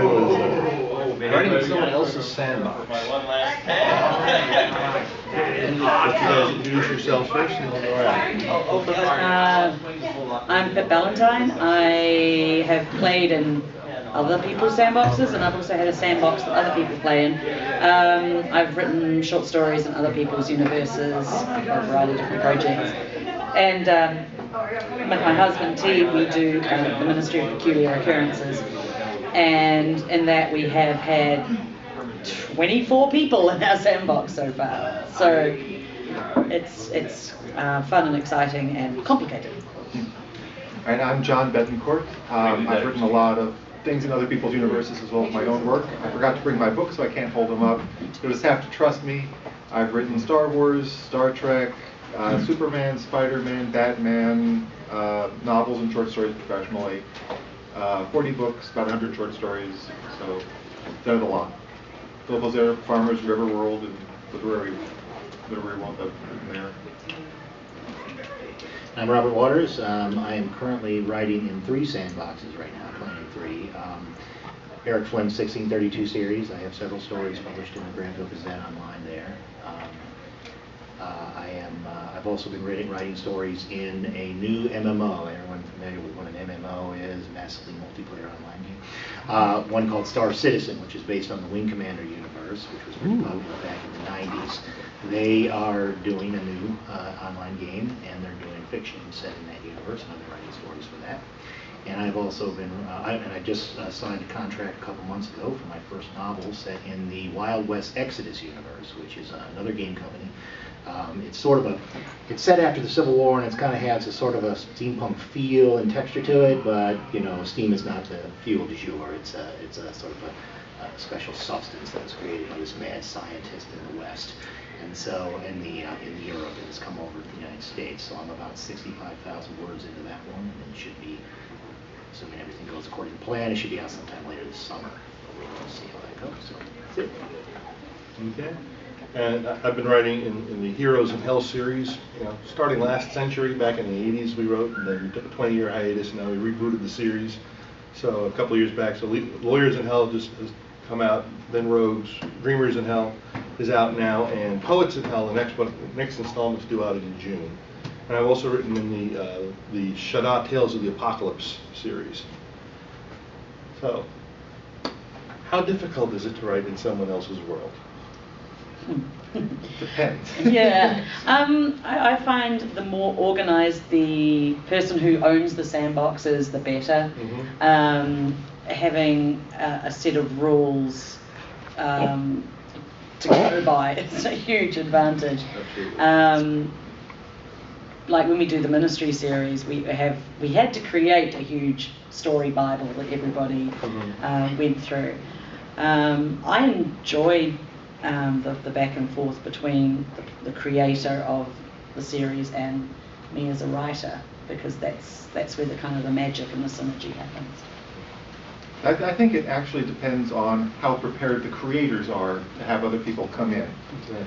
Writing in someone else's sandbox. My one last And you guys introduce yourselves first and then go around. I'm Ballantine. I have played in other people's sandboxes, and I've also had a sandbox that other people play in. I've written short stories in other people's universes for a variety of different projects. And with my husband T, we do the Ministry of Peculiar Occurrences, and in that we have had 24 people in our sandbox so far. So it's fun and exciting and complicated. And I'm John Betancourt. I've written a lot of things in other people's universes as well as my own work. I forgot to bring my book, so I can't hold them up. You'll just have to trust me. I've written Star Wars, Star Trek, Superman, Spider-Man, Batman, novels and short stories professionally. 40 books, about 100 short stories, so done it a lot. Philippa, Farmers, River World, and literary world up in there. I'm Robert Waters. I am currently writing in 3 sandboxes right now, playing in 3. Eric Flynn's 1632 series. I have several stories published in the Granville Gazette online there. I've also been writing stories in a new MMO. Everyone familiar with what an MMO is? Massively multiplayer online game. One called Star Citizen, which is based on the Wing Commander universe, which was pretty popular back in the 90s. They are doing a new online game, and they're doing fiction set in that universe, and I've been writing stories for that. And I've also been, I just signed a contract a couple months ago for my first novel set in the Wild West Exodus universe, which is another game company. It's sort of it's set after the Civil War, and it's kind of has a sort of a steampunk feel and texture to it, but you know, steam is not the fuel du jour. It's a sort of a special substance that was created by this mad scientist in the West. And so in Europe, it has come over to the United States. So I'm about 65,000 words into that one, and it should be, assuming everything goes according to plan, it should be out sometime later this summer. But we'll see how that goes. So that's it. Okay. And I've been writing in the Heroes in Hell series. You know, starting last century, back in the 80s, we wrote, and then we took a 20-year hiatus, and now we rebooted the series. So a couple of years back, so Lawyers in Hell just has come out. Then Rogues, Dreamers in Hell is out now, and Poets in Hell, the next installment is due out in June. And I've also written in the Shada Tales of the Apocalypse series. So, how difficult is it to write in someone else's world? Depends. Yeah, I find the more organized the person who owns the sandbox is, the better. Mm-hmm. Having a set of rules to go by, it's a huge advantage. Like when we do the Ministry series, we had to create a huge story Bible that everybody went through. I enjoyed the back and forth between the creator of the series and me as a writer, because that's where the kind of the magic and the synergy happens. I think it actually depends on how prepared the creators are to have other people come in. Exactly.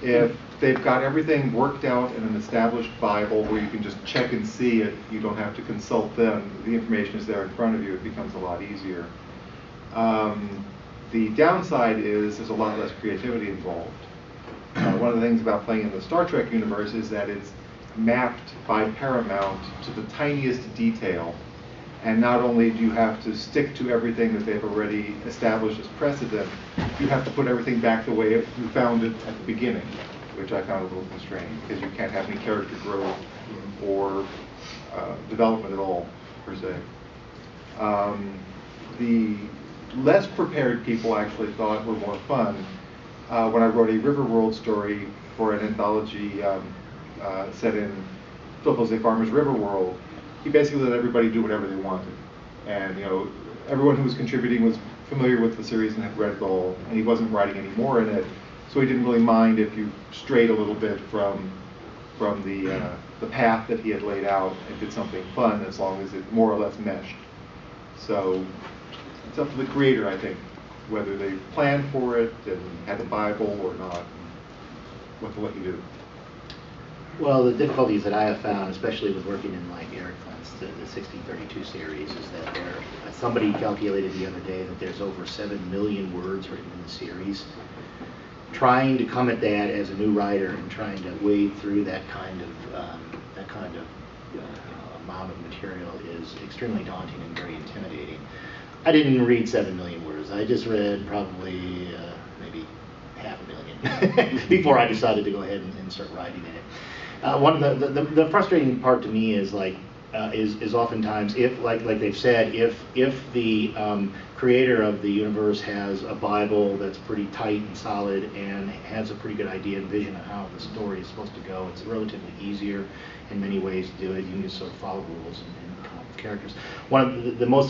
If they've got everything worked out in an established Bible where you can just check and see it, you don't have to consult them, the information is there in front of you, it becomes a lot easier. The downside is there's a lot less creativity involved. One of the things about playing in the Star Trek universe is that it's mapped by Paramount to the tiniest detail. And not only do you have to stick to everything that they've already established as precedent, you have to put everything back the way you found it at the beginning, which I found a little constraining, because you can't have any character growth or development at all, per se. The less prepared people actually thought were more fun. When I wrote a River World story for an anthology set in Philippa Farmer's River World, he basically let everybody do whatever they wanted. And you know, everyone who was contributing was familiar with the series and had read it all, and he wasn't writing any more in it, so he didn't really mind if you strayed a little bit from the path that he had laid out and did something fun, as long as it more or less meshed. So it's up to the creator, I think, whether they planned for it and had the Bible or not, what to let you do. Well, the difficulties that I have found, especially with working in like Eric Flint's the 1632 series, is that somebody calculated the other day that there's over 7 million words written in the series. Trying to come at that as a new writer and trying to wade through that kind of amount of material is extremely daunting and very intimidating. I didn't read 7 million words. I just read probably maybe 500,000 before I decided to go ahead and start writing in it. One of the frustrating part to me is is oftentimes if like they've said, if the creator of the universe has a Bible that's pretty tight and solid and has a pretty good idea and vision of how the story is supposed to go, it's relatively easier in many ways to do it. You can just sort of follow rules and come up with characters. One of the most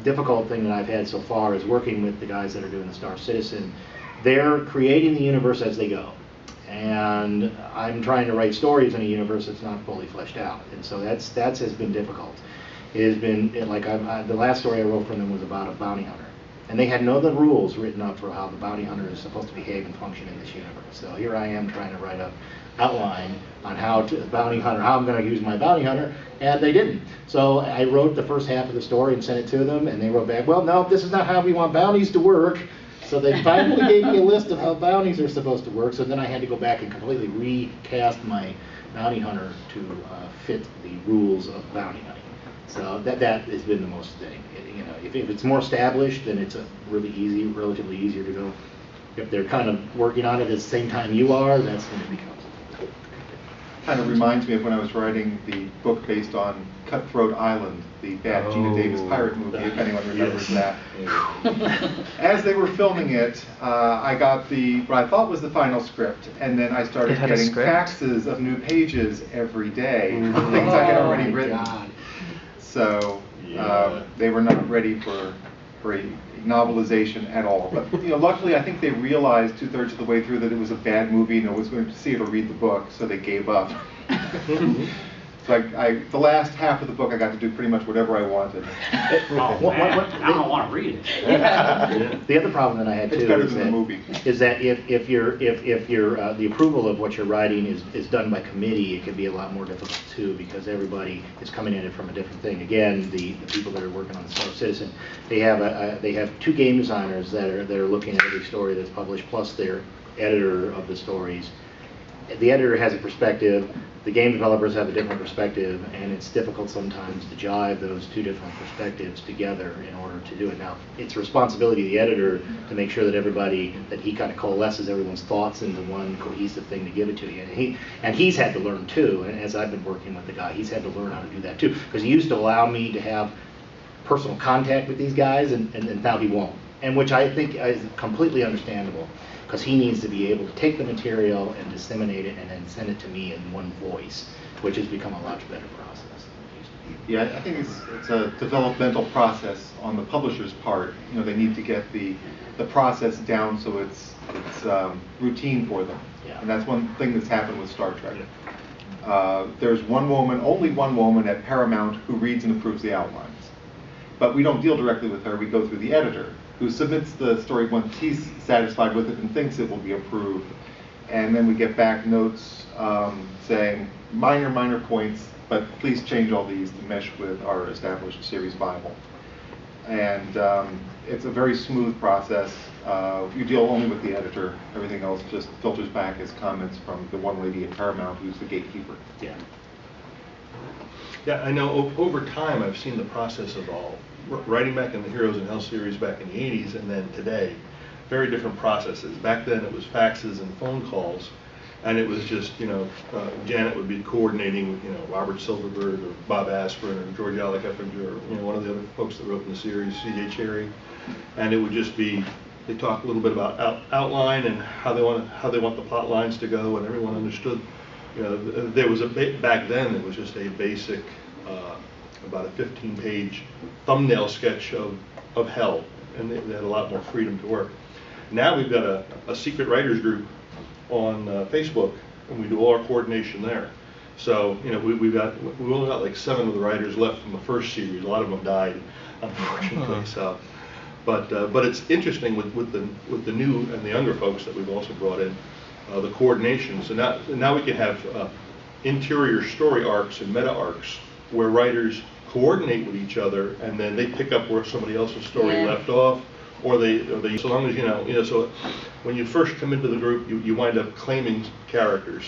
difficult thing that I've had so far is working with the guys that are doing the Star Citizen. They're creating the universe as they go. And I'm trying to write stories in a universe that's not fully fleshed out, and so that has been difficult. It has been the last story I wrote for them was about a bounty hunter, and they had no other rules written up for how the bounty hunter is supposed to behave and function in this universe. So here I am trying to write an outline on how I'm going to use my bounty hunter, and they didn't. So I wrote the first half of the story and sent it to them, and they wrote back, well, no, this is not how we want bounties to work. So they finally gave me a list of how bounties are supposed to work, so then I had to go back and completely recast my bounty hunter to fit the rules of bounty hunting. So that has been the most thing. If it's more established, then it's relatively easier to go. If they're kind of working on it at the same time you are, that's when it becomes difficult. Kind of reminds me of when I was writing the book based on Cutthroat Island, the bad Gina Davis pirate movie, if anyone remembers that. As they were filming it, I got what I thought was the final script, and then I started getting faxes of new pages every day, things I had already written. God. So they were not ready for a novelization at all. But luckily, I think they realized 2/3 of the way through that it was a bad movie and no one was going to see it or read the book, so they gave up. So the last half of the book, I got to do pretty much whatever I wanted. I don't want to read it. The other problem that I had too It's better than the movie. Is that if the approval of what you're writing is done by committee, it can be a lot more difficult too, because everybody is coming at it from a different thing. Again, the people that are working on the Star Citizen, they have 2 game designers that are looking at every story that's published, plus their editor of the stories. The editor has a perspective, the game developers have a different perspective, and it's difficult sometimes to jive those 2 different perspectives together in order to do it. Now, it's responsibility of the editor to make sure that he kind of coalesces everyone's thoughts into one cohesive thing to give it to you. And he's had to learn too, and as I've been working with the guy, he's had to learn how to do that too, because he used to allow me to have personal contact with these guys, and now he won't, and which I think is completely understandable. Because he needs to be able to take the material and disseminate it and then send it to me in one voice, which has become a much better process than it used to be. Yeah, I think it's a developmental process on the publisher's part. They need to get the process down so it's routine for them. Yeah. And that's one thing that's happened with Star Trek. There's only one woman at Paramount who reads and approves the outlines. But we don't deal directly with her, we go through the editor, who submits the story once he's satisfied with it and thinks it will be approved. And then we get back notes saying, minor points, but please change all these to mesh with our established series Bible. And it's a very smooth process. You deal only with the editor. Everything else just filters back as comments from the one lady at Paramount who's the gatekeeper. Yeah. Yeah, I know over time I've seen the process evolve. Writing back in the Heroes in Hell series back in the 80s and then today, very different processes. Back then it was faxes and phone calls, and it was just, Janet would be coordinating with, Robert Silverberg or Bob Aspirin or George Alec Effinger or, one of the other folks that wrote in the series, C.J. Cherry, and it would just be, they talk a little bit about outline and how they want the plot lines to go, and everyone understood. There was back then it was just a basic, about a 15-page thumbnail sketch of hell, and they had a lot more freedom to work. Now we've got a secret writers group on Facebook, and we do all our coordination there. So we've only got like 7 of the writers left from the first series. A lot of them died, unfortunately. So, but it's interesting with the new and the younger folks that we've also brought in, the coordination. So now we can have interior story arcs and meta arcs where writers coordinate with each other, and then they pick up where somebody else's story Yeah. left off, or they so long as you know, so when you first come into the group, you wind up claiming characters,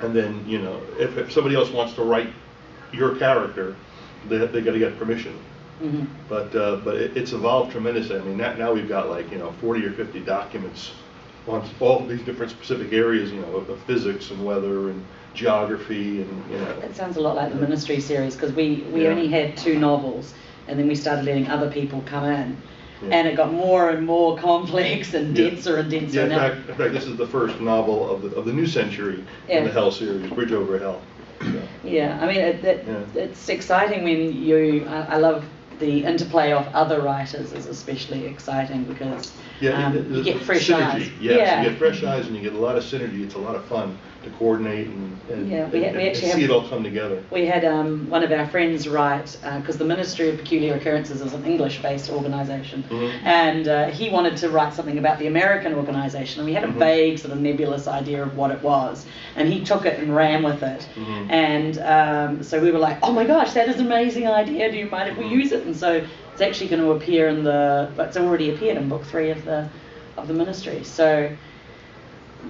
and then if somebody else wants to write your character, they got to get permission. Mhm. But it's evolved tremendously. I mean, now we've got like 40 or 50 documents on all these different specific areas, of physics and weather and geography and It sounds a lot like the Ministry series, because we Yeah. only had 2 novels, and then we started letting other people come in, Yeah. and it got more and more complex and Yeah. denser and denser. Yeah, now. in fact, this is the first novel of the new century in Yeah. the Hell series, Bridge Over Hell. So, Yeah, I mean, Yeah. it's exciting when I love the interplay of other writers is especially exciting because you get fresh synergy. eyes. Yes, Yeah. you get fresh eyes and you get a lot of synergy. It's a lot of fun to coordinate and, Yeah, we actually see have- it all come together. We had one of our friends write, because the Ministry of Peculiar Occurrences is an English-based organisation, Mhm. and he wanted to write something about the American organisation, and we had a Mhm. vague sort of nebulous idea of what it was, and he took it and ran with it, Mhm. and so we were like, oh my gosh, that is an amazing idea, do you mind if we Mhm. use it? And so it's actually going to appear but it's already appeared in book 3 of the Ministry, so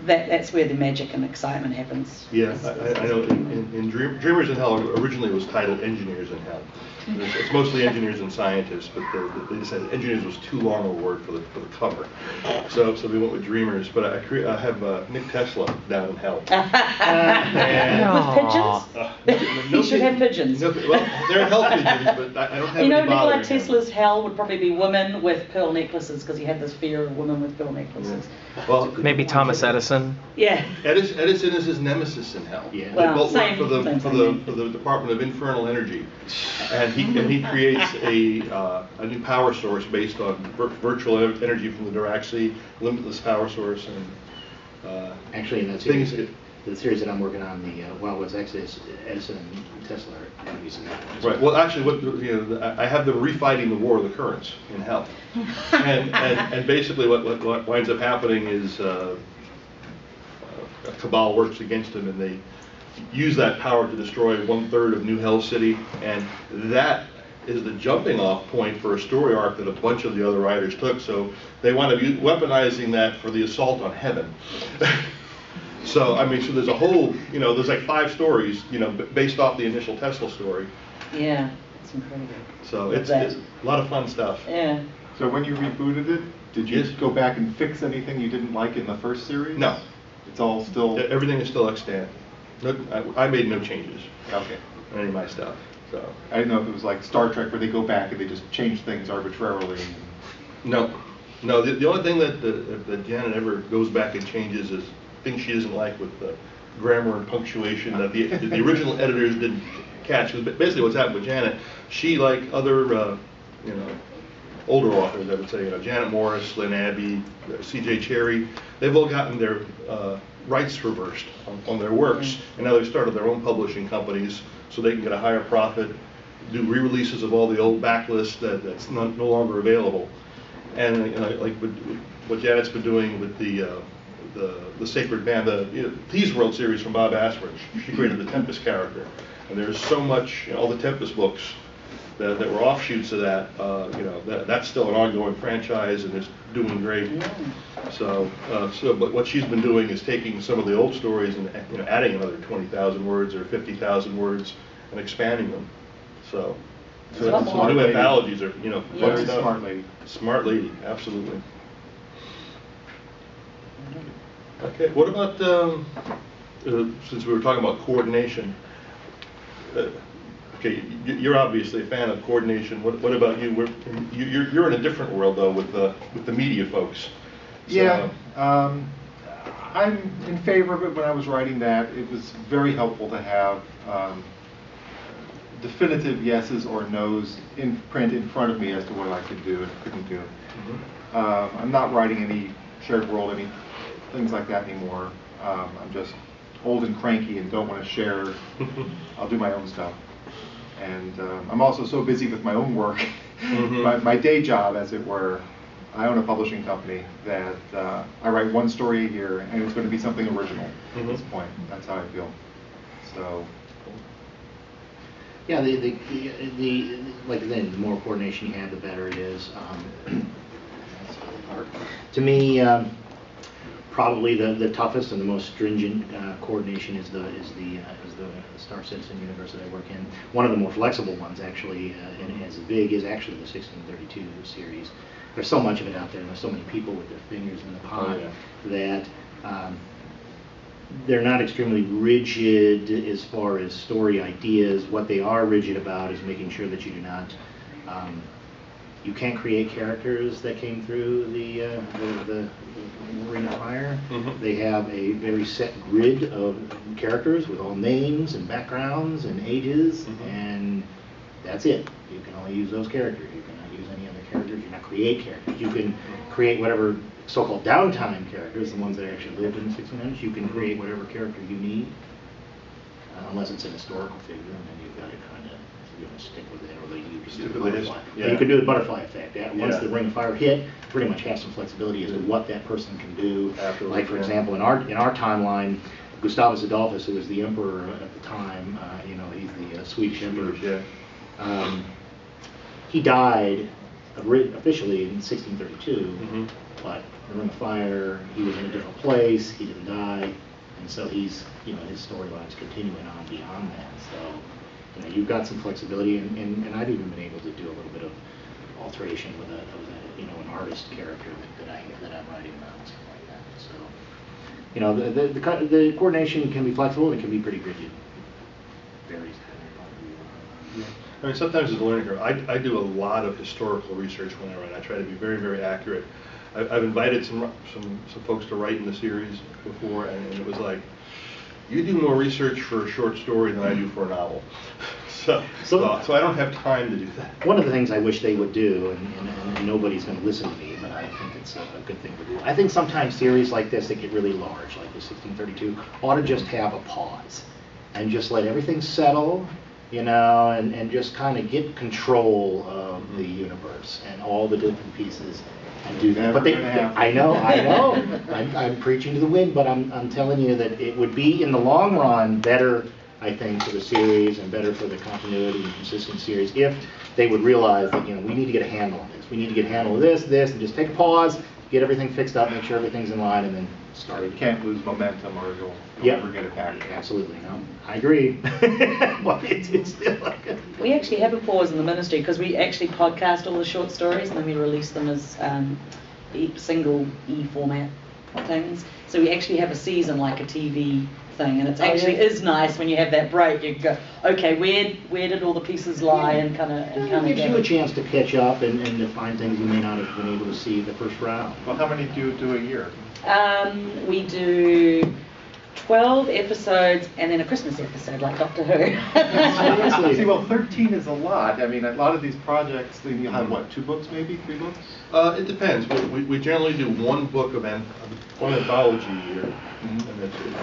that's where the magic and excitement happens. Yeah, I know in Dreamers in Hell, originally it was titled Engineers in Hell. It's mostly engineers and scientists, but they decided engineers was too long a word for the cover. So we went with Dreamers, but I have Nick Tesla down in Hell. With pigeons? You should have pigeons. Well, they're hell pigeons, but I don't have any Nikola bothering him. Tesla's hell would probably be women with pearl necklaces, because he had this fear of women with pearl necklaces. Well, Maybe Thomas Edison. Yeah. Edison is his nemesis in Hell. Yeah. They Well, both work same- for the same for thing. the Department of Infernal Energy, and he creates a new power source based on virtual energy from the Diraxi, limitless power source, and Actually, in that things. series, the series that I'm working on, the Wild West Exodus, Edison and Tesla are enemies in that one. Right. Well, actually, I have them refighting the War of the Currents in Hell, and basically what winds up happening is a cabal works against them, and they use that power to destroy 1/3 of New Hell City, and that is the jumping off point for a story arc that a bunch of the other writers took. So they wound up weaponizing that for the assault on heaven. So I mean, so there's a whole, there's like 5 stories, based off the initial Tesla story. Yeah, it's incredible. So Love it's that. a lot of fun stuff. Yeah. So when you rebooted it, did you Yes. go back and fix anything you didn't like in the first series? No. It's all still... Everything is still extant. No, I made no changes Okay. on any of my stuff. So I didn't know if it was like Star Trek where they go back and they just change things arbitrarily. no. The only thing that Janet ever goes back and changes is things she doesn't like with the grammar and punctuation that the original editors didn't catch. Because basically what's happened with Janet, she, like other older authors, I would say, Janet Morris, Lynn Abbey, C.J. Cherry, they've all gotten their rights reversed on their works, and now they've started their own publishing companies so they can get a higher profit, do re-releases of all the old backlist that's no longer available. And like what Janet's been doing with the Sacred Band, the Thieves World series from Bob Asper. She created the Tempest character, and there's so much, all the Tempest books that were offshoots of that. That's still an ongoing franchise and is doing great. So but what she's been doing is taking some of the old stories and adding another 20,000 words or 50,000 words and expanding them. So It's a lot the more. new anthologies are Very fun stuff. smart lady. Smart lady, absolutely. Okay, what about since we were talking about coordination? Okay, you're obviously a fan of coordination. What about you? You're in a different world though with the media folks. So, Yeah, I'm in favor of it. When I was writing that, it was very helpful to have definitive yeses or nos in print in front of me as to what I could do and couldn't do. I'm not writing any shared world, any things like that anymore. I'm just old and cranky and don't want to share. I'll do my own stuff. And I'm also so busy with my own work, my day job, as it were. I own a publishing company that I write one story a year, and it's going to be something original at this point. That's how I feel. So, Yeah, like I said, the more coordination you have, the better it is. That's the other part. To me, probably the toughest and the most stringent coordination is the Star Citizen universe that I work in. One of the more flexible ones, actually, and as big, is actually the 1632 series. There's so much of it out there, and there's so many people with their fingers in the pie that they're not extremely rigid as far as story ideas. What they are rigid about is making sure that you do not, you can't create characters that came through the Ring of Fire. They have a very set grid of characters with all names and backgrounds and ages, and that's it. You can only use those characters. You cannot use any other characters. You cannot create characters. You can create whatever so-called downtime characters, the ones that actually lived in the 1600s. You can create whatever character you need, unless it's an historical figure, and then you've got to kind of stick with it, or you just do the butterfly. You could do the butterfly effect. Once the Ring of Fire hit, pretty much have some flexibility as to what that person can do. Like, for example, in our timeline, Gustavus Adolphus, who was the emperor at the time, he's the Swedish emperor. He died officially in 1632, but the Ring of Fire, he was in a different place, he didn't die, and so he's, his storyline's continuing on beyond that. So, you've got some flexibility, and I've even been able to do a little bit of alteration with an artist character that I'm writing about and stuff like that. So, the coordination can be flexible, and it can be pretty rigid. Varies. I mean, sometimes as a learning curve, I do a lot of historical research when I write. I try to be very, very accurate. I've invited some folks to write in the series before, and it was like, you do more research for a short story than I do for a novel. So I don't have time to do that. One of the things I wish they would do, and nobody's going to listen to me, but I think it's a good thing to do. I think sometimes series like this that get really large, like the 1632, ought to just have a pause and just let everything settle, and just kind of get control of the universe and all the different pieces and do that. But I know, I'm preaching to the wind, but I'm telling you that it would be in the long run better, I think, for the series and better for the continuity and consistent series if they would realize that, we need to get a handle on this. We need to get a handle of this, and just take a pause, get everything fixed up, make sure everything's in line, and then start. You can't lose momentum or you'll never get it back. Absolutely, no. I agree. But it's still like we actually have a pause in the ministry because we actually podcast all the short stories and then we release them as single e-format things. So we actually have a season like a TV thing, and it's actually is nice when you have that break. You go, okay, where did all the pieces lie, and kind of gives you a chance to catch up and to find things you may not have been able to see the first round. Well, how many do you do a year? We do 12 episodes and then a Christmas episode like Doctor Who. See, well, 13 is a lot. I mean, a lot of these projects, you have what, 2 books maybe, 3 books? It depends. We generally do one book of one anthology a year. And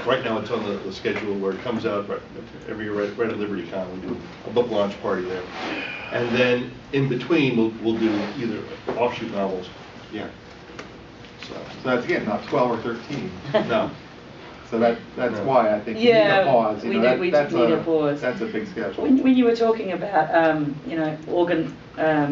right now it's on the schedule where it comes out every year right at LibertyCon. We do a book launch party there. And then in between we'll do either offshoot novels. Yeah. So that's, again, not 12 or 13. No. So that's why I think you need a pause. We need a pause. That's a big schedule. When you were talking about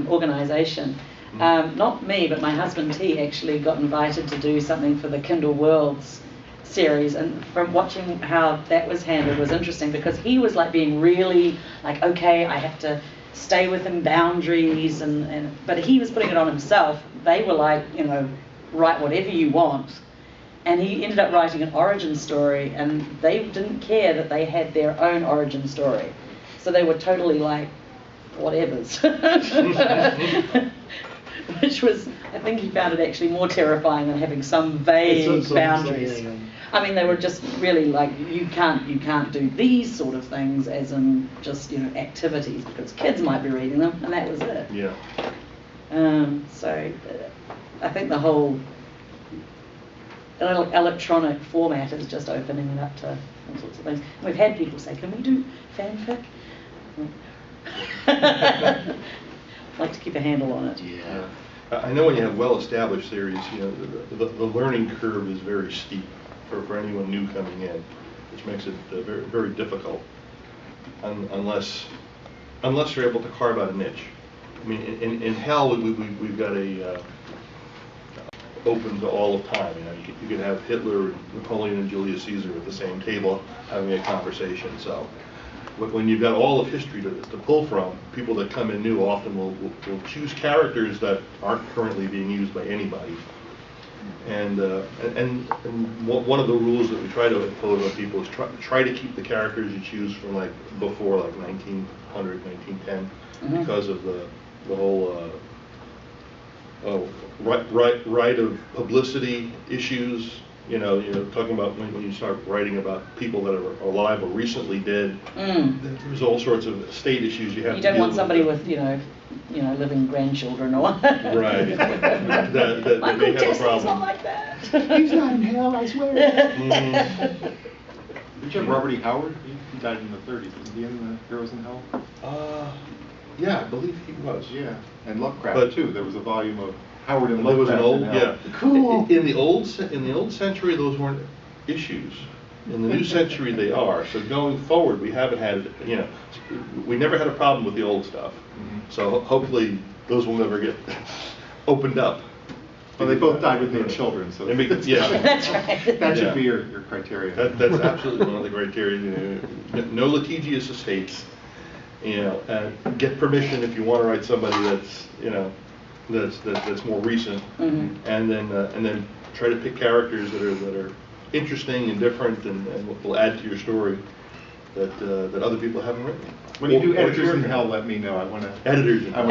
organization, not me, but my husband T actually got invited to do something for the Kindle Worlds series, and from watching how that was handled was interesting because he was like being really like, okay, I have to stay within boundaries, but he was putting it on himself. They were like, write whatever you want. And he ended up writing an origin story, and they didn't care that they had their own origin story. So they were totally like, whatevers. Which was, I think he found it actually more terrifying than having some vague boundaries. I mean, they were just really like, you can't do these sort of things as in just, activities, because kids might be reading them, and that was it. Yeah. So I think the whole electronic format is just opening it up to all sorts of things. We've had people say, can we do fanfic? I'd like to keep a handle on it. Yeah. I know when you have well-established series, the learning curve is very steep for anyone new coming in. which makes it very, very difficult unless you're able to carve out a niche. I mean, in Hell, we've got a open to all of time. You know, you could have Hitler, Napoleon, and Julius Caesar at the same table having a conversation. So when you've got all of history to pull from, people that come in new often will choose characters that aren't currently being used by anybody. And one of the rules that we try to impose on people is try to keep the characters you choose from like before like 1900, 1910, because of the whole right of publicity issues. You know, talking about when you start writing about people that are alive or recently dead, there's all sorts of state issues you have to deal with. You don't want somebody with, living grandchildren or what. Right. that My may good have a Tesla's problem. not like that. He's not in hell, I swear. Did you have Robert E. Howard? He died in the 30s. Was he in the Heroes in Hell? Yeah, I believe he was. Yeah, and Lovecraft But- too. There was a volume of Howard and There was Lovecraft. an old, in Hell. yeah. Cool. In the old century, those weren't issues. In the new century, they are. So going forward, we haven't had, we never had a problem with the old stuff. So hopefully, those will never get opened up. Well, they both died with no children, so Yeah. That's right. that should Yeah. be your criteria. That's absolutely one of the criteria. No litigious estates. Get permission if you want to write somebody that's more recent, and then try to pick characters that are interesting and different and will add to your story that other people haven't written. When you do Or Editors in your- Hell, let me know. I want to. Editors in Hell.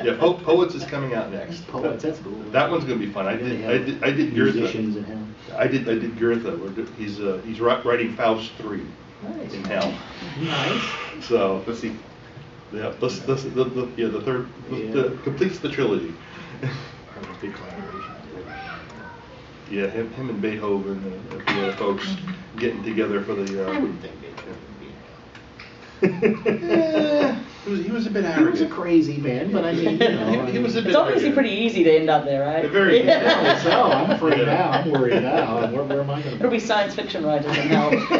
Yeah, Poets is coming out next. Poets, that's cool. That one's going to be fun. I did Musicians in Goethe. hell. I did Goethe. He's writing Faust 3 Nice. in Hell. Nice. So Let's see. yeah, the third completes the trilogy. Big collaboration. Yeah, him and Beethoven and a few other folks getting together for I the. wouldn't think Beethoven would be in hell. He was a bit He arrogant. was a crazy man, but I mean, He was a bit It's obviously arrogant. pretty easy to end up there, right? Very. Yeah, so I'm afraid now. I'm worried now. Where am I going to It'll be science fiction writers in hell. That'd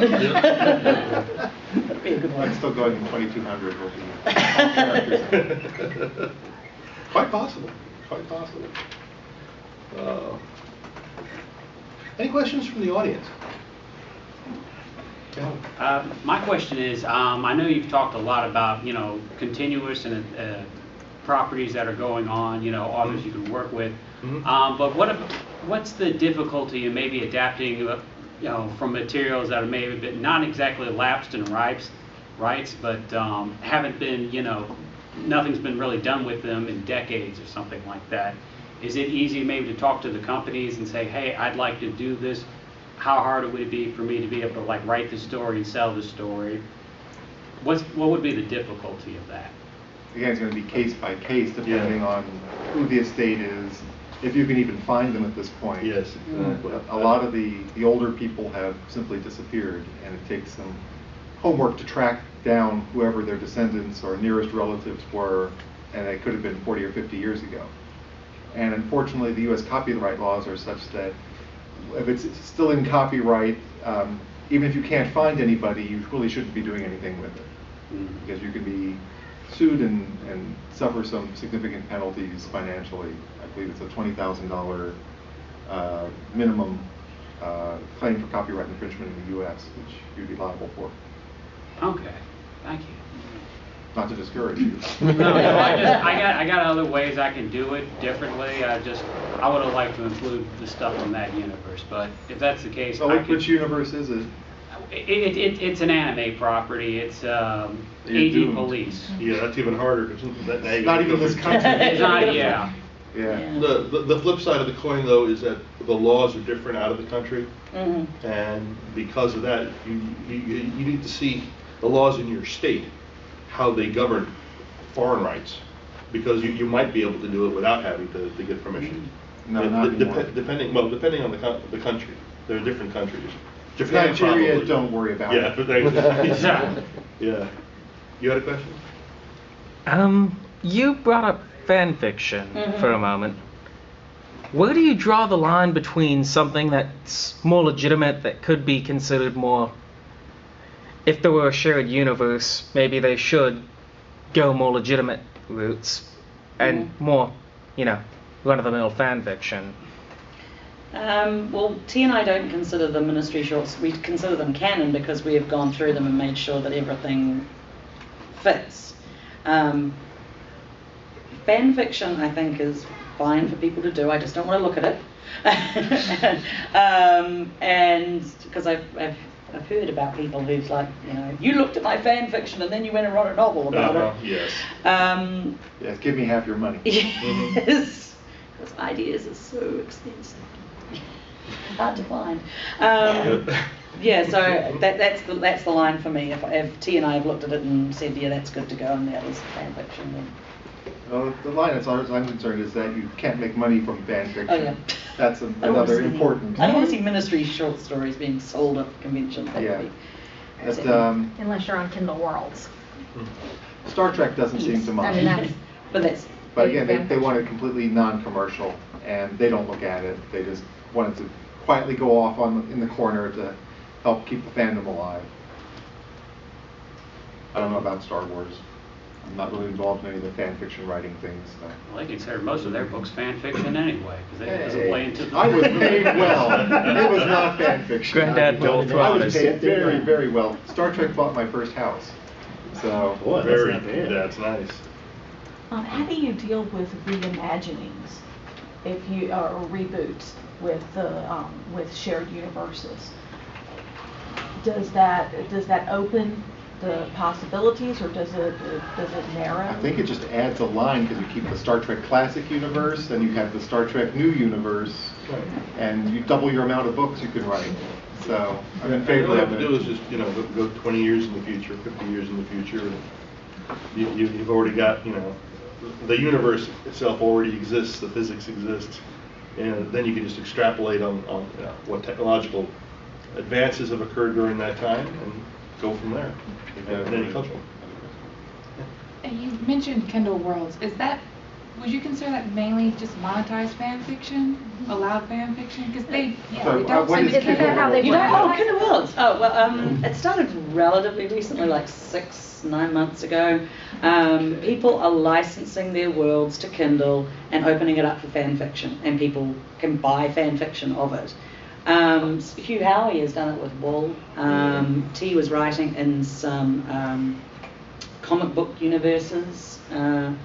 be a good I'm one. still going in 2200. Will be characters. Quite possible. Quite possible. Any questions from the audience? Yeah. My question is, I know you've talked a lot about, continuous and properties that are going on, authors you can work with. But what's the difficulty in maybe adapting, from materials that are maybe been not exactly lapsed in rights, but haven't been, nothing's been really done with them in decades or something like that? Is it easy maybe to talk to the companies and say, hey, I'd like to do this? How hard would it be for me to be able to write the story and sell the story? What would be the difficulty of that? Again, it's going to be case by case, depending on who the estate is, if you can even find them at this point. Yes, exactly. A lot of the older people have simply disappeared, and it takes some homework to track down whoever their descendants or nearest relatives were, and it could have been 40 or 50 years ago. And unfortunately, the U.S. copyright laws are such that if it's still in copyright, even if you can't find anybody, you really shouldn't be doing anything with it, because you can be sued and suffer some significant penalties financially. I believe it's a $20,000 minimum claim for copyright infringement in the U.S., which you'd be liable for. Okay, thank you. Not to discourage you. No, I got other ways I can do it differently. I would have liked to include the stuff from that universe, but if that's the case, So which universe is it? It's an anime property. It's AD doomed. Police. Yeah, that's even harder because It's not even this country. It's not, yeah. Yeah. The flip side of the coin, though, is that the laws are different out of the country, and because of that, you need to see the laws in your state, how they govern foreign rights, because you might be able to do it without having to get permission. No, not anymore. Depending on the country. There are different countries. Japan Nigeria, probably. don't worry about Yeah, it. but yeah. You had a question? You brought up fan fiction for a moment. Where do you draw the line between something that's more legitimate, that could be considered more, if there were a shared universe, maybe they should go more legitimate routes, and more, run-of-the-mill fan fiction? Well, T and I don't consider them Ministry shorts. We consider them canon because we have gone through them and made sure that everything fits. Fan fiction, I think, is fine for people to do. I just don't want to look at it. And because I've heard about people who's like, you looked at my fan fiction and then you went and wrote a novel about it. Yes. Yes, give me half your money. Yes, because ideas are so expensive. Hard to find. Yeah, so that's the line for me. If T and I have looked at it and said, yeah, that's good to go, and that is fan fiction, then. Well, the line, as far as I'm concerned, is that you can't make money from fan fiction. Oh, yeah. That's another important. I don't want to see Ministry short stories being sold at conventions. Yeah. Unless you're on Kindle Worlds. Star Trek doesn't seem to mind. But again, they want it completely non-commercial, and they don't look at it. They just want it to quietly go off in the corner to help keep the fandom alive. I don't know about Star Wars. I'm not really involved in any of the fan fiction writing things. So. Well, I consider most of their books fan fiction anyway, because it doesn't play into. I was paid well. It was not fan fiction. Granddad Bill I was paid very, very well. Star Trek bought my first house. So Boy, that's nice. How do you deal with reimaginings, if you or reboots with shared universes? Does that open the possibilities, or does it narrow? I think it just adds a line, because you keep the Star Trek Classic universe, then you have the Star Trek New universe, and you double your amount of books you can write. So I'm in favor All you of have it. to do is just go 20 years in the future, 50 years in the future, and you've already got the universe itself already exists, the physics exists, and then you can just extrapolate on what technological advances have occurred during that time and go from there. In any culture. And you mentioned Kindle Worlds. Would you consider that mainly just monetized fan fiction, allowed fan fiction? Because they don't what seem is to Kindle care how they Worlds? Kindle Worlds. Oh, well, it started relatively recently, like 6-9 months ago. People are licensing their worlds to Kindle and opening it up for fan fiction, and people can buy fan fiction of it. Hugh Howey has done it with Wool. T was writing in some comic book universes. And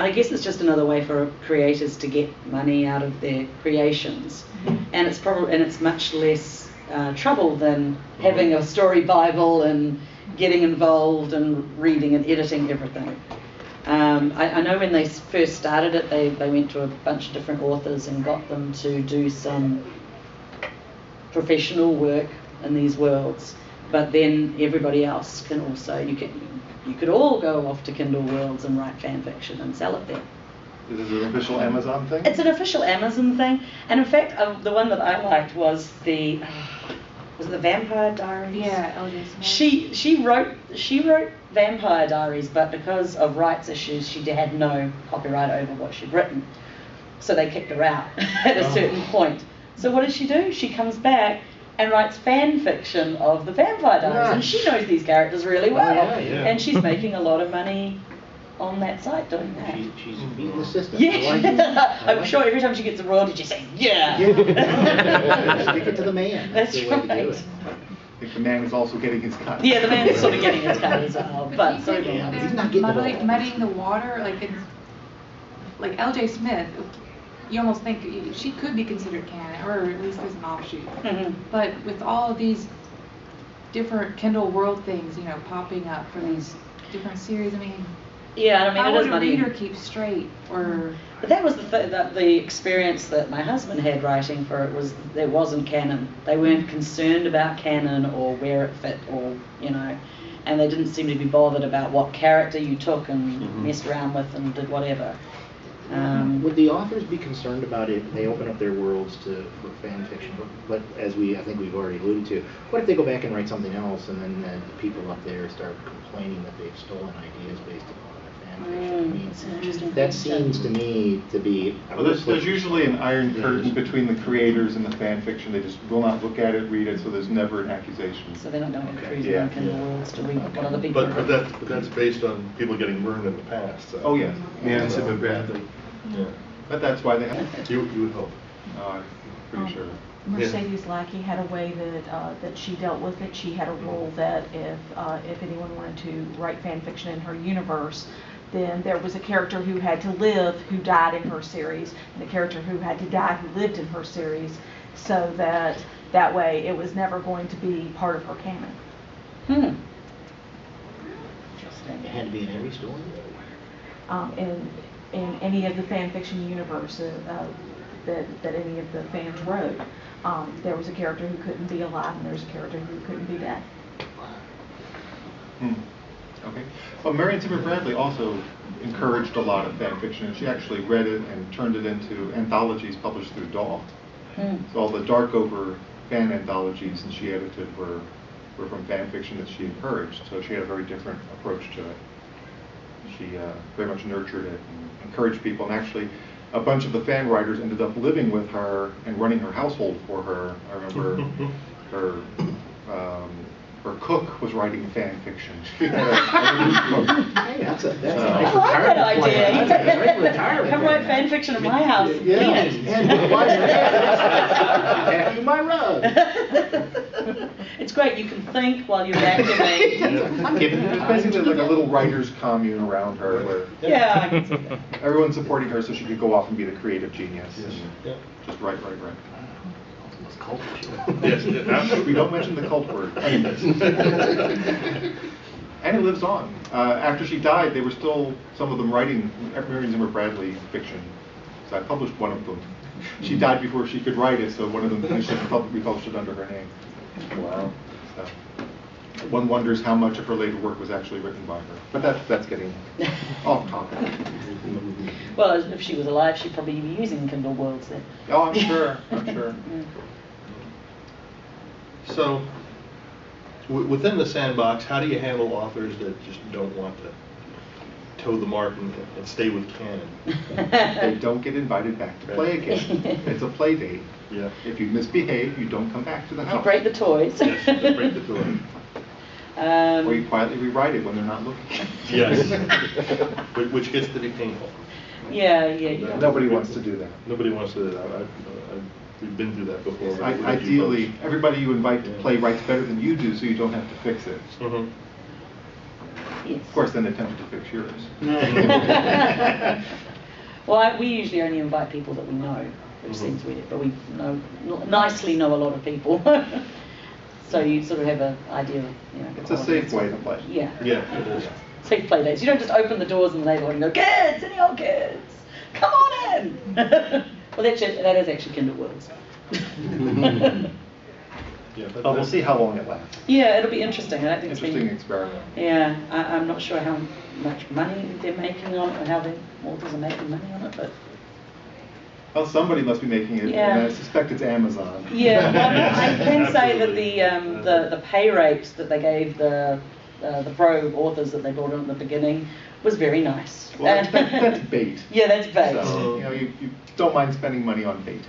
I guess it's just another way for creators to get money out of their creations. And it's much less trouble than having a story Bible and getting involved and reading and editing everything. I know when they first started it, they went to a bunch of different authors and got them to do some professional work in these worlds. But then everybody else can also, you could all go off to Kindle Worlds and write fan fiction and sell it there. Is this an official Amazon thing? It's an official Amazon thing, and in fact, the one that I liked was the Vampire Diaries? Yeah, L.J. Smith. She wrote Vampire Diaries, but because of rights issues, she had no copyright over what she'd written, so they kicked her out at a certain point. So what does she do? She comes back and writes fan fiction of the Vampire Diaries, and she knows these characters really well, and she's making a lot of money on that site doing that. She's beating the system. Yeah, I'm sure every time she gets a royalty, she's saying, yeah. Stick it to the man. That's the way to do right. it. I think the man is also getting his cut. Yeah, the man's sort of getting his cut as well, but so Yeah. do He's I. not getting it all. Muddying the water, like L.J. Smith. You almost think she could be considered canon, or at least as an offshoot. Mhm. But with all of these different Kindle World things, popping up for these different series, Yeah, I mean, how it is would a muddy. reader keep straight? Or But that was the experience that my husband had writing for it. Was there wasn't canon. They weren't concerned about canon or where it fit, or and they didn't seem to be bothered about what character you took and messed around with and did whatever. Would the authors be concerned about it? They open up their worlds for fan fiction, but as I think we've already alluded to, what if they go back and write something else, and then the people up there start complaining that they've stolen ideas based upon their fan That's an interesting That thing. seems to me to be. Well, there's usually an iron curtain between the creators and the fan fiction. They just will not look at it, read it, so there's never an accusation. So they're not going to cruise Yeah. around Kindle Worlds to read what other people But that's based on people getting burned in the past. So. Oh, yes. Yeah, so Bradley. Yeah. But that's why they have. You would hope. I'm pretty sure. Mercedes Lackey had a way that she dealt with it. She had a rule that if anyone wanted to write fan fiction in her universe, then there was a character who had to live who died in her series, and a character who had to die who lived in her series, so that way it was never going to be part of her canon. Interesting. It had to be in every story? In any of the fan fiction universe that any of the fans wrote, there was a character who couldn't be alive, and there was a character who couldn't be dead. Okay. Well, Marion Zimmer Bradley also encouraged a lot of fan fiction, and she actually read it and turned it into anthologies published through DAW. So all the Darkover fan anthologies that she edited were from fan fiction that she encouraged. So she had a very different approach to it. She very much nurtured it and encouraged people. And actually, a bunch of the fan writers ended up living with her and running her household for her. I remember her cook was writing fan fiction. She had a cook. Hey, that's a nice I like that retirement plan. idea. That's a great retirement Come write plan. fan fiction in my house. Yeah, Peanuts. and why vacuum my rug. It's great. You can think while you're vacuuming. I'm giving you It's time basically to like a little writer's commune around her where Yeah, I can see that. everyone's supporting her so she could go off and be the creative genius. Yes. And Yeah. just write. Most culture. Yes, absolutely. We don't mention the cult word. And it lives on. After she died, they were still, some of them, writing Marion Zimmer Bradley fiction. So I published one of them. She died before she could write it, so one of them we published it under her name. Wow. So one wonders how much of her later work was actually written by her. But that's getting off topic. Well, if she was alive, she'd probably be using Kindle Worlds then. Oh, I'm sure. I'm sure. So, within the sandbox, how do you handle authors that just don't want to toe the mark and stay with canon? They don't get invited back to play again. It's a play date. Yeah. If you misbehave, you don't come back to the If house. you break the toys. Yes, they break the door. Or you quietly rewrite it when they're not looking. Yes. Which gets to be painful. Yeah. Nobody wants to do that. Nobody wants to do that. We've been through that before. Ideally, everybody you invite to play writes better than you do, so you don't have to fix it. Mm-hmm. Yes. Of course, then they attempt to fix yours. Well, we usually only invite people that we know, which seems weird, but we nicely know a lot of people. So you sort of have an idea of, It's a safe way to play. Yeah. Yeah, it is. Safe play dates. You don't just open the doors in the neighborhood and go, kids, any old kids, come on in. Well, that is actually Kindle Worlds. Yeah, But we'll see how long it lasts. Yeah, it'll be interesting. I don't think Interesting experiment. Yeah, I'm not sure how much money they're making on it, or how the authors are making money on it, but Well, somebody must be making it, Yeah. and I suspect it's Amazon. yeah, well, I can say that Absolutely. the pay rate that they gave the pro authors that they brought in at the beginning was very nice. Well, that's bait. Yeah, that's bait. So, you don't mind spending money on bait.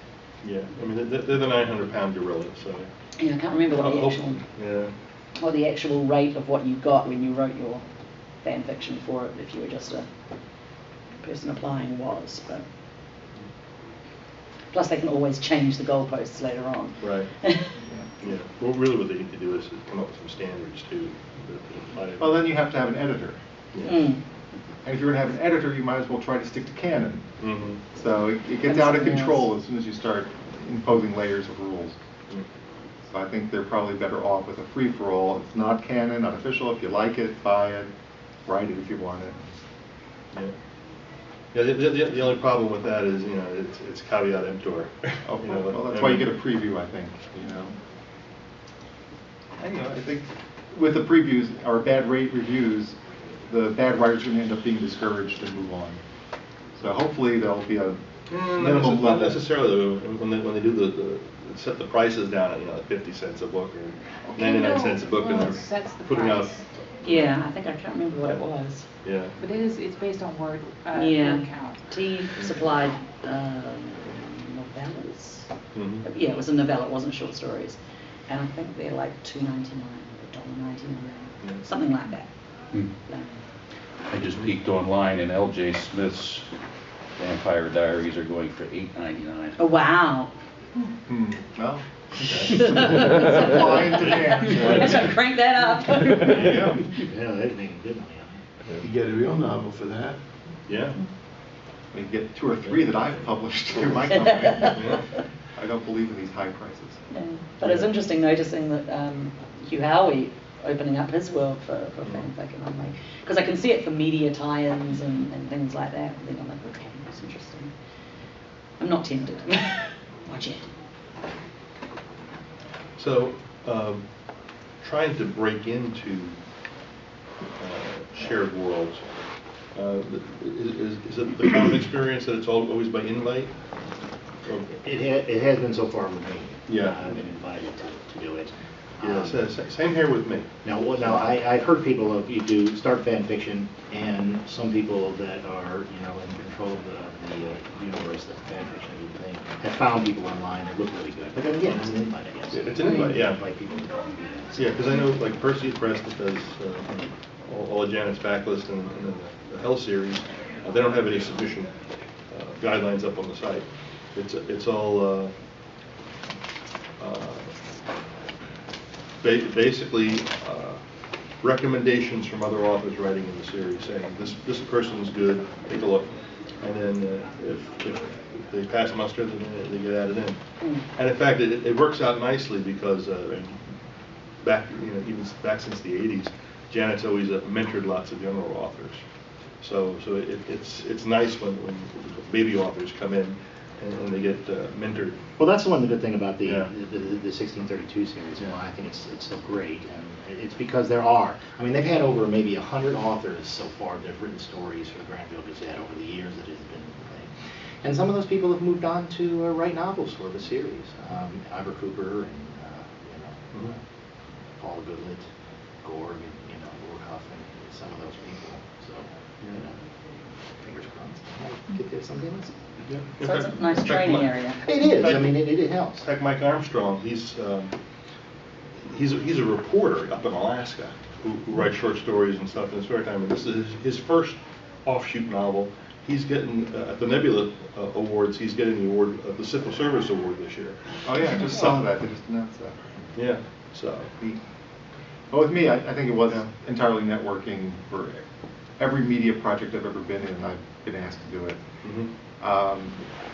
Yeah, I mean, they're the 900-pound gorilla, so. Yeah, I can't remember what the actual rate of what you got when you wrote your fan fiction for it, if you were just a person applying was, but plus they can always change the goalposts later on. Right. Yeah. Well, really what they need to do is come up with some standards too. that apply. Well, then you have to have an editor. Yeah. Mm. And if you're going to have an editor, you might as well try to stick to canon. Mm-hmm. So it gets out of control as soon as you start imposing layers of rules. So I think they're probably better off with a free-for-all. It's not canon, not official. If you like it, buy it. Write it if you want it. Yeah. Yeah. The only problem with that is, it's caveat emptor. Oh, well, that's why you get a preview, I think. And, I think with the previews or bad rate reviews, the bad writers are going to end up being discouraged and move on. So hopefully there'll be a minimum Not level. necessarily. When they do set the prices down at 50 cents a book or 99 cents a book, and Kindle they're sets the putting out price. Yeah, I think I can't remember what it was. Yeah. But it's based on word Yeah. count. T supplied novellas. Yeah, it was a novella, it wasn't short stories. And I think they're like $2.99 or $1.99, something like that. I just peeked online and L.J. Smith's Vampire Diaries are going for $8.99. Oh, wow. Well, supply and demand. So crank that up. Yeah, they're making good money on it. You get a real novel for that. Yeah. We get 2 or 3 that I've published through my company. I don't believe in these high prices. Yeah. But it's interesting noticing that Hugh Howey opening up his world for fanfic, and I'm like, because I can see it for media tie-ins and things like that. And then I'm like, okay, that's interesting. I'm not tempted. Not yet. So, trying to break into shared worlds, is it the common experience that it's always by invite? Or? It has been so far with me. Yeah. I've been invited to do it. Yeah, same here with me. Now, I've heard people of you do start fan fiction, and some people that are in control of the universe that fan fiction thing have found people online that look really good. But then again, it's an invite, I guess. It's an invite, yeah. Invite people to come and do that. Yeah, because I know like Percy Press that does all of Janet's backlist and then the Hell series, they don't have any submission guidelines up on the site. It's all basically recommendations from other authors writing in the series saying this person's good, take a look, and then if they pass muster, then they get added in. And in fact, it works out nicely because back even back since the '80s, Janet's always mentored lots of younger authors. So it's nice when baby authors come in and they get mentored. Well, that's the good thing about the 1632 series, Yeah. why I think it's so great, and it's because there are. I mean, they've had over maybe 100 authors so far that have written stories for the Granville Gazette over the years that it's been playing. And some of those people have moved on to write novels for the series. Ivor Cooper and Paul Goodlett, Gorg, and Woodhuff, and some of those people. So, fingers crossed. Get there someday. Yeah. So it's a nice training area. It is. I mean, it helps. In fact, Mike Armstrong, he's a reporter up in Alaska who writes short stories and stuff in his spare time. And this is his first offshoot novel. He's getting at the Nebula Awards. He's getting the award, the Civil Service Award this year. Oh yeah, I just saw that. They just announced that. Yeah. So. Well, with me, I think it was entirely networking for every media project I've ever been in. I've been asked to do it.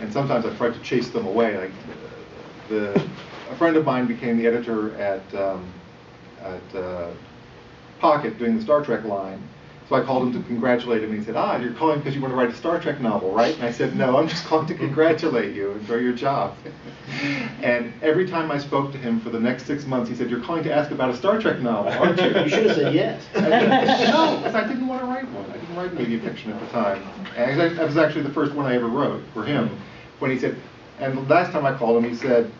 And sometimes I've tried to chase them away. Like a friend of mine became the editor at Pocket doing the Star Trek line. So I called him to congratulate him, and he said, you're calling because you want to write a Star Trek novel, right? And I said, no, I'm just calling to congratulate you. Enjoy your job. And every time I spoke to him for the next 6 months, he said, you're calling to ask about a Star Trek novel, aren't you? You should have said yes. No, because I didn't want to write one. I didn't write media fiction at the time. And that was actually the first one I ever wrote for him. When he said, and the last time I called him, he said,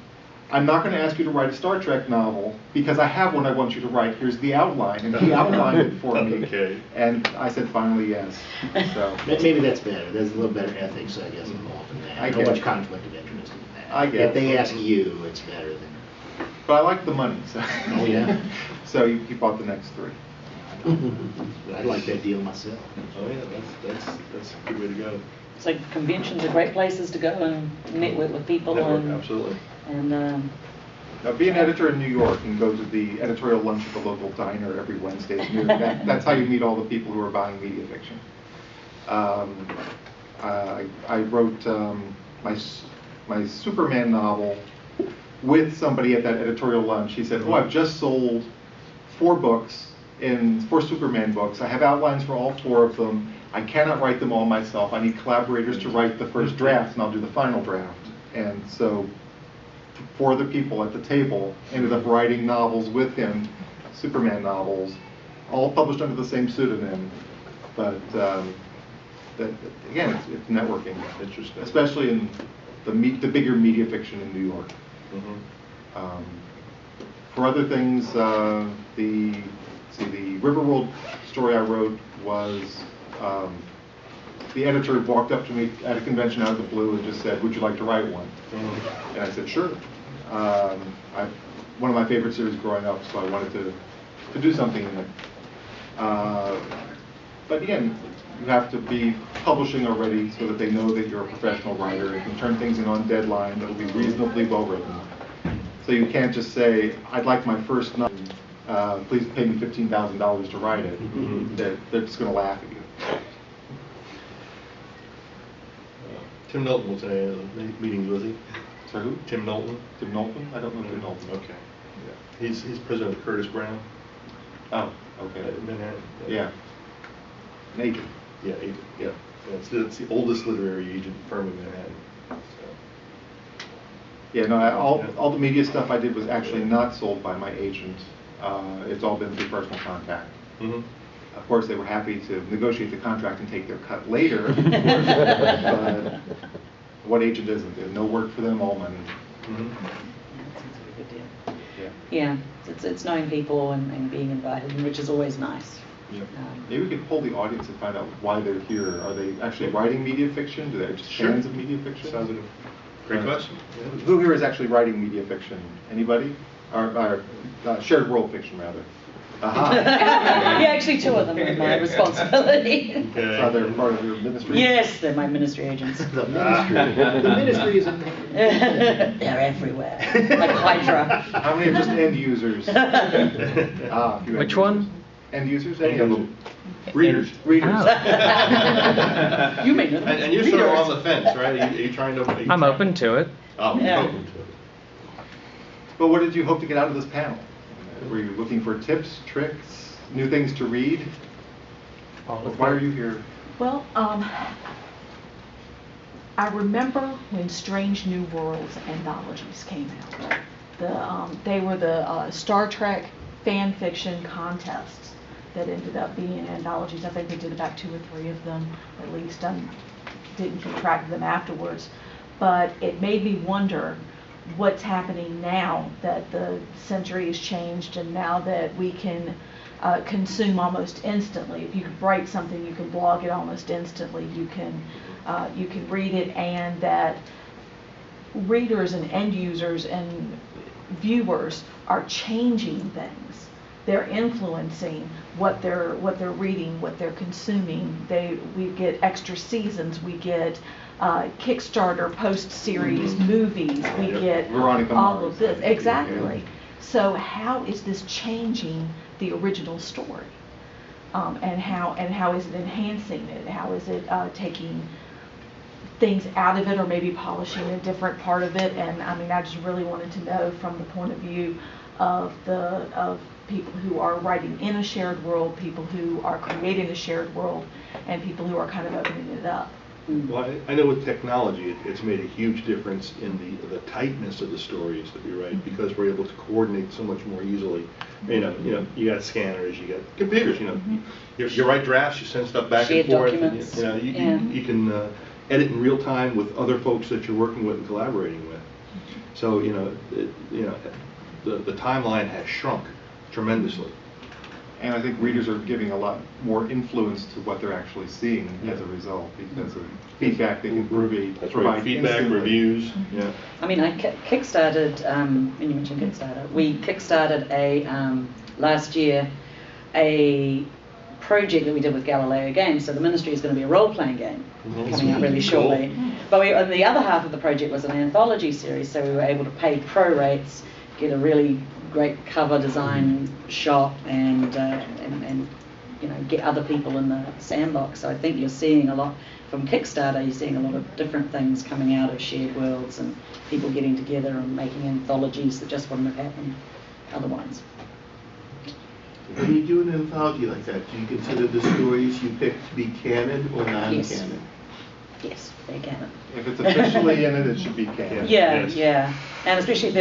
I'm not going to ask you to write a Star Trek novel because I have one I want you to write. Here's the outline. And he outlined it for me. Okay. And I said finally yes. So Maybe that's better. There's a little better ethics, I guess, involved in that. I Not guess. much conflict of interest in that. I guess. If they ask you, it's better than. But I like the money. So. Oh, yeah? So he bought the next 3. I'd like that deal myself. Oh yeah, that's a good way to go. It's like conventions are great places to go and network with people. Network, absolutely. And Now, be an editor in New York and go to the editorial lunch at the local diner every Wednesday at noon. That's how you meet all the people who are buying media fiction. I wrote my Superman novel with somebody at that editorial lunch. He said, I've just sold 4 books, 4 Superman books. I have outlines for all 4 of them. I cannot write them all myself. I need collaborators to write the first draft, and I'll do the final draft. And so 4 other people at the table ended up writing novels with him, Superman novels, all published under the same pseudonym. But again, it's networking, Interesting. especially in the bigger media fiction in New York. For other things, the see, the Riverworld story I wrote was, the editor walked up to me at a convention out of the blue and just said, would you like to write one? And I said, sure. One of my favorite series growing up, so I wanted to do something in it. But again, you have to be publishing already so that they know that you're a professional writer and can turn things in on deadline that will be reasonably well written. So you can't just say, I'd like my first novel, please pay me $15,000 to write it. They're just going to laugh at you. Tim Knowlton was in any of the meetings, was he? Sorry, who? Tim Knowlton? Tim Knowlton? I don't know Tim Knowlton. Okay. Yeah. He's president of Curtis Brown. Oh, okay. Manhattan. Yeah. An agent. Yeah, agent. Yeah. It's the oldest literary agent firm in Manhattan. So. Yeah, no, all the media stuff I did was actually not sold by my agent. It's all been through personal contact. Mm-hmm. Of course, they were happy to negotiate the contract and take their cut later. But what agent isn't? There's no work for them, all money. Mm-hmm. That sounds like a good deal. Yeah. Yeah, it's knowing people and being invited, which is always nice. Yep. Maybe we could poll the audience and find out why they're here. Are they actually writing media fiction? Do they just fans of media fiction? Sounds like a great question. Yeah. Who here is actually writing media fiction? Anybody? Or shared world fiction, rather. Aha. Yeah, actually two of them are my responsibility. Okay. So they're part of your ministry? Yes, they're my ministry agents. The ministry. The ministry is in there. They're everywhere, like Hydra. How many are just end users? A few Which end one? users. End users? Any of them? Readers. Readers. Oh. You may know. And you're sort of on the fence, right? Are you trying to... I'm open to it. Oh, Yeah. you're open to it. But what did you hope to get out of this panel? Were you looking for tips, tricks, new things to read? Why are you here? Well, I remember when Strange New Worlds anthologies came out. They were the Star Trek fan fiction contests that ended up being anthologies. I think they did about 2 or 3 of them, at least. I didn't keep track of them afterwards. But it made me wonder what's happening now that the century has changed and now that we can consume almost instantly. If you can write something, you can blog it almost instantly. You can read it, and that readers and end users and viewers are changing things. They're influencing what they're reading, what they're consuming. We get extra seasons. We get Kickstarter post-series movies. We get Veronica all Mars. of this. Exactly. So how is this changing the original story? And how is it enhancing it? How is it taking things out of it, or maybe polishing a different part of it? And I mean, I just really wanted to know from the point of view of people who are writing in a shared world, people who are creating a shared world, and people who are kind of opening it up. Well, I know with technology, it's made a huge difference in the tightness of the stories that we write, because we're able to coordinate so much more easily. You got scanners, you got computers. You write drafts, you send stuff back Shared and forth. documents. You can edit in real time with other folks that you're working with and collaborating with. So the timeline has shrunk tremendously. And I think readers are giving a lot more influence to what they're actually seeing as a result, because of feedback they can provide. That's right. Feedback, instantly. reviews. Yeah. I mean, I kickstarted, when you mentioned Kickstarter, we kickstarted last year a project that we did with Galileo Games. So the Ministry is going to be a role-playing game coming out really shortly. But and the other half of the project was an anthology series, so we were able to pay pro rates, get a really great cover design shot, and get other people in the sandbox. So I think you're seeing a lot from Kickstarter. You're seeing a lot of different things coming out of shared worlds and people getting together and making anthologies that just wouldn't have happened otherwise. When you do an anthology like that, do you consider the stories you pick to be canon or non-canon? Yes, they can. If it's officially in it, it should be canon. Yeah, Yes. yeah, and especially if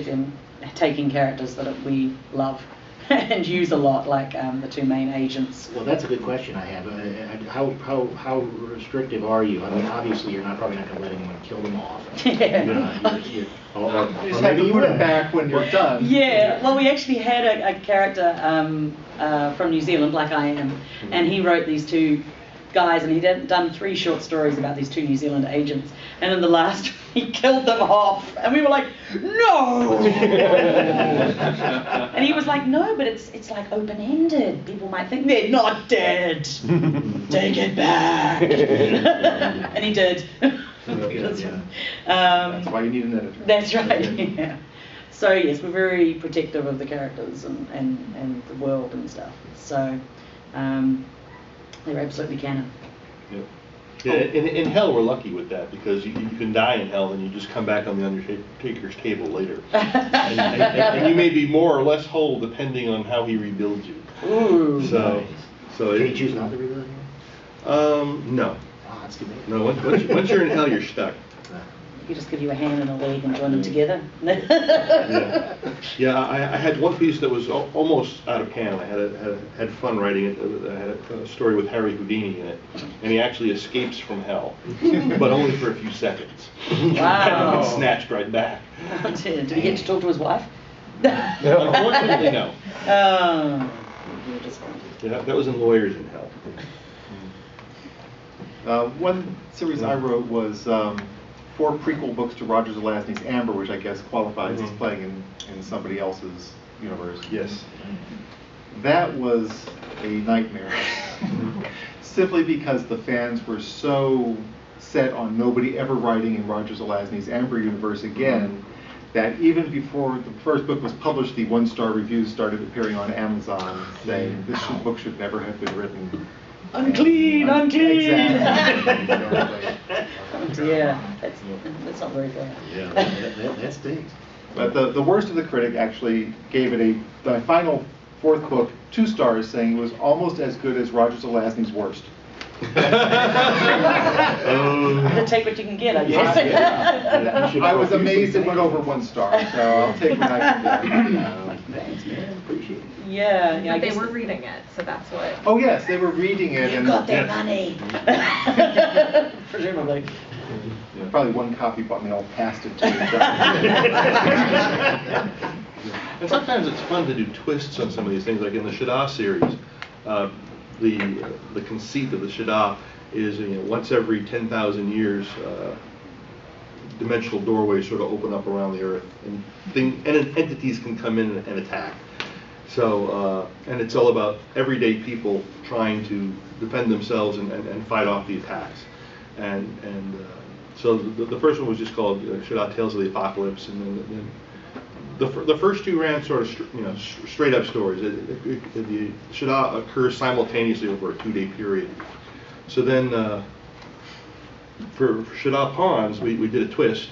they're taking characters that we love and use a lot, like the two main agents. Well, that's a good question I have. How restrictive are you? I mean, obviously, you're probably not going to let anyone kill them off. Yeah. You just have to put it back when you're done. Yeah, well, we actually had a character from New Zealand, like I am, and he wrote these two guys, and he'd done 3 short stories about these 2 New Zealand agents, and in the last he killed them off, and we were like, no! And he was like, no, but it's like open-ended. People might think they're not dead. Take it back. And he did. That's why you need an editor. That's right, yeah. So yes, we're very protective of the characters and the world and stuff. So they're absolutely canon. Yeah. Yeah, in Hell, we're lucky with that because you can die in Hell and you just come back on the Undertaker's table later. and you may be more or less whole depending on how he rebuilds you. Ooh. So Can you choose not to rebuild you? No. Oh, that's too bad. No, once you're in Hell, you're stuck. You just give you a hand and a leg and join them together. Yeah, I had one piece that was almost out of canon. I had fun writing it. I had a story with Harry Houdini in it, and he actually escapes from hell, but only for a few seconds. Wow. And then snatched right back. Did he get to talk to his wife? Unfortunately, no. Oh. Yeah, that was in Lawyers in Hell. One series I wrote was 4 prequel books to Roger Zelazny's Amber, which I guess qualifies as playing in somebody else's universe. Yes. That was a nightmare. Simply because the fans were so set on nobody ever writing in Roger Zelazny's Amber universe again, that even before the first book was published, the 1-star reviews started appearing on Amazon saying this book should never have been written. Unclean, unclean. Exactly. Oh dear, that's not very fair. Yeah, that stinks. But the worst of the critic actually gave it the final 4th book 2 stars, saying it was almost as good as Roger Zelazny's worst. Take what you can get, I guess. I was amazed it went over 1 star, so I'll take what I can get. Thanks, man. Appreciate it. Yeah, I But they guess were reading it, so that's what. Oh yes, they were reading it. You and got their money. Presumably. Probably 1 copy bought, and they all passed it to each other. And sometimes it's fun to do twists on some of these things, like in the Shada series. The conceit of the Shada is, once every 10,000 years, dimensional doorways sort of open up around the Earth, and entities can come in and attack. So, and it's all about everyday people trying to defend themselves and fight off the attacks. So the first one was just called Shada Tales of the Apocalypse, and then the first 2 ran sort of straight up stories. The Shada occurs simultaneously over a 2-day period. So then for Shada Pawns, we did a twist.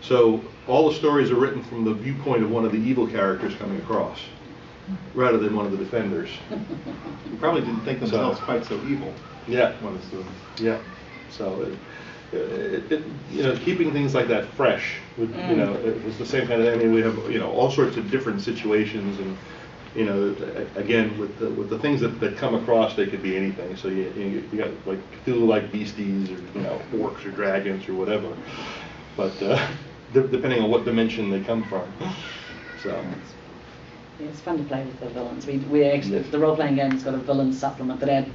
So all the stories are written from the viewpoint of one of the evil characters coming across, rather than one of the defenders. Who probably didn't think themselves quite so evil. Yeah. One of the students. Yeah. So keeping things like that fresh, it was the same kind of. I mean, we have all sorts of different situations, and again with the things that come across, they could be anything. So you got like Cthulhu-like beasties, or orcs or dragons or whatever. But depending on what dimension they come from. So. Yeah, it's fun to play with the villains. We actually, the role-playing game's got a villain supplement that had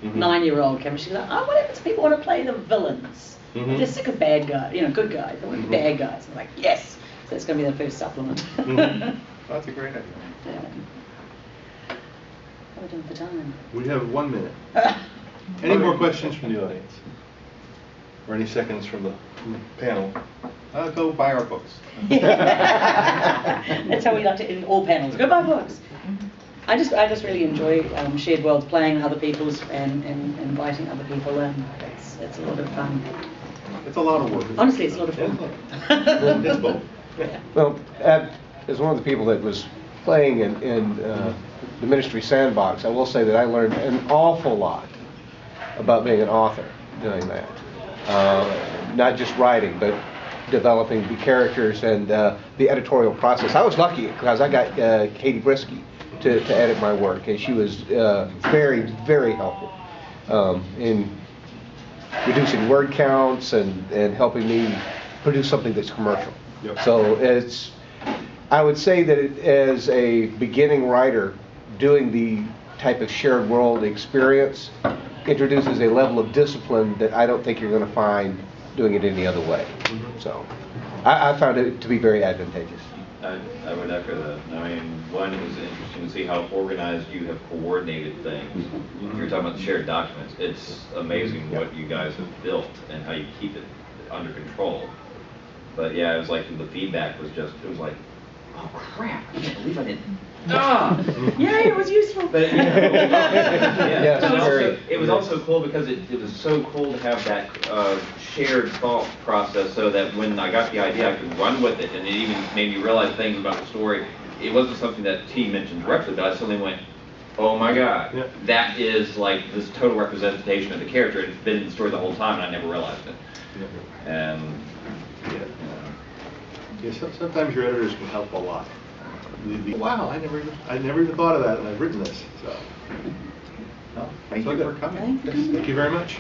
9-year-old came. She's like, oh, what happens if people want to play the villains? They're sick of bad guys, good guys. They want to be bad guys. I'm like, yes. So it's going to be the first supplement. That's a great idea. Yeah. How are we doing for time? We have 1 minute. Any more questions from the audience? Or any seconds from the panel? Go buy our books. That's how we like to end all panels. Go buy books. I just really enjoy shared worlds, playing other people's and inviting other people in. It's a lot of fun. It's a lot of work. Honestly, it's a lot of fun. It's both. Yeah. Well, as one of the people that was playing in the Ministry Sandbox, I will say that I learned an awful lot about being an author doing that. Not just writing, but developing the characters and the editorial process. I was lucky because I got Katie Brisky to edit my work, and she was very, very helpful in reducing word counts and helping me produce something that's commercial. Yep. So I would say that as a beginning writer, doing the type of shared world experience introduces a level of discipline that I don't think you're going to find doing it any other way. So I found it to be very advantageous. I would echo that. I mean, one, it was interesting to see how organized you have coordinated things. You're talking about shared documents. It's amazing what you guys have built and how you keep it under control. But yeah, it was like the feedback was just, it was like, oh crap, I can't believe I didn't. Yay, it was useful. But, you know, Yes, it was also cool because it was so cool to have that shared thought process, so that when I got the idea, I could run with it, and it even made me realize things about the story. It wasn't something that T mentioned directly, but I suddenly went, oh my God, that is like this total representation of the character. It's been in the story the whole time, and I never realized it. And sometimes your editors can help a lot. Wow, I never even thought of that, and I've written this. So, well, thank you for coming. Thank you very much.